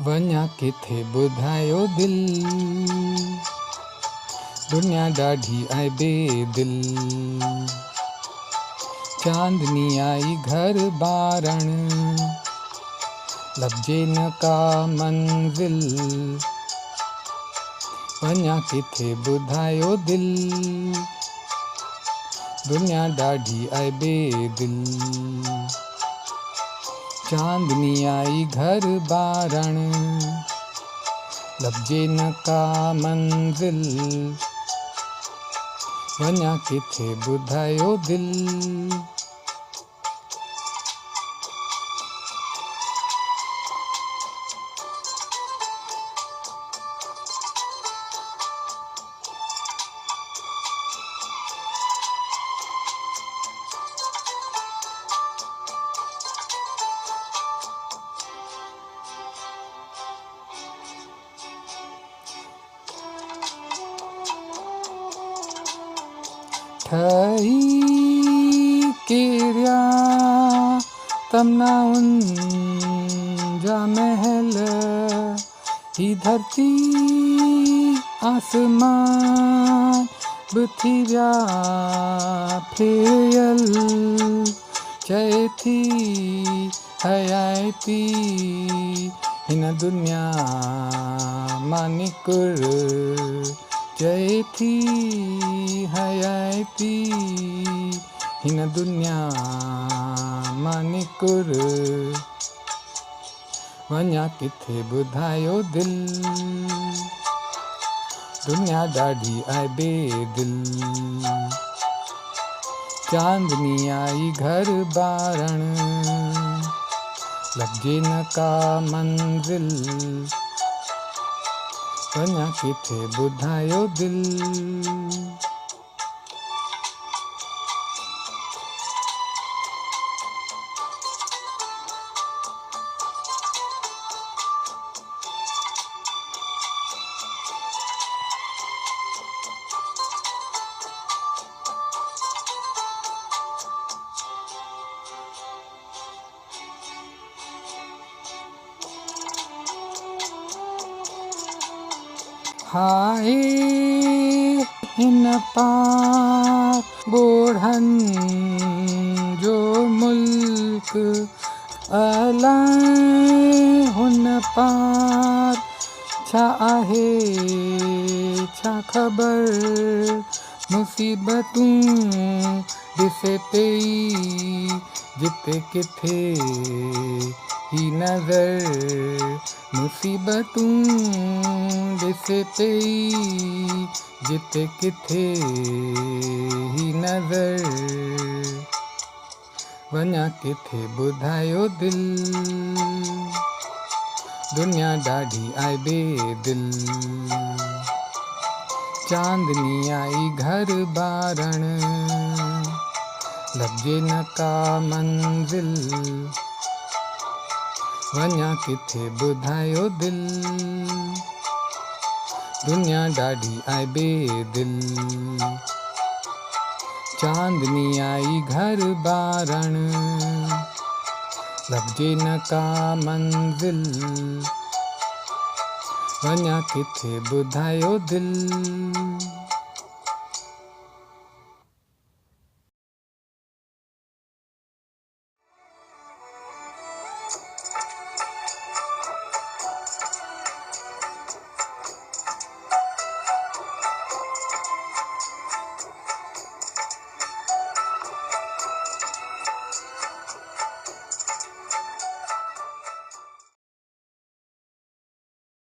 वञा किथे ॿुधायो दिल, दुनिया ॾाढी आहे बेदिल। चांदनी आई घर बारण, लभजे न का मंजिल। वञा किथे ॿुधायो दिल, दुनिया ॾाढी आहे बेदिल। चांदनी आई घर बारण, लभजे न का मंजिल। वञा किथे ॿुधायो दिल। ठही किरिया तमनाउन जा महल, ही धरती आसमान बि थी विया फेयल। चए थी हयाती हिन दुनिया मां निकुर। चए थी हयाती हिन दुनिया मां निकुर। वञा किथे ॿुधायो दिल, दुनिया ॾाढी आहे बेदिल। चांदनी आई घर बारण, लभजे न का मंजिल। वञा किथे ॿुधायो दिल। हाय हिन पार ॻोढ़न जो मुल्क, अलाए हुन पार छा आहे छा ख़बर। मुसीबतूं ॾिसे पई जिते किथे ही नज़र। मुसीबतूं ॾिसे पई जिते किथे ही नज़र। वञा किथे ॿुधायो दिल, दुनिया ॾाढी आहे बेदिल। चांदनी आई घर बारण, लभजे न का मंजिल। वञा किथे ॿुधायो दिल, दुनिया ॾाढी आहे बेदिल। चांदनी आई घर बारण, लभजे न का मंजिल। वञा किथे ॿुधायो दिल।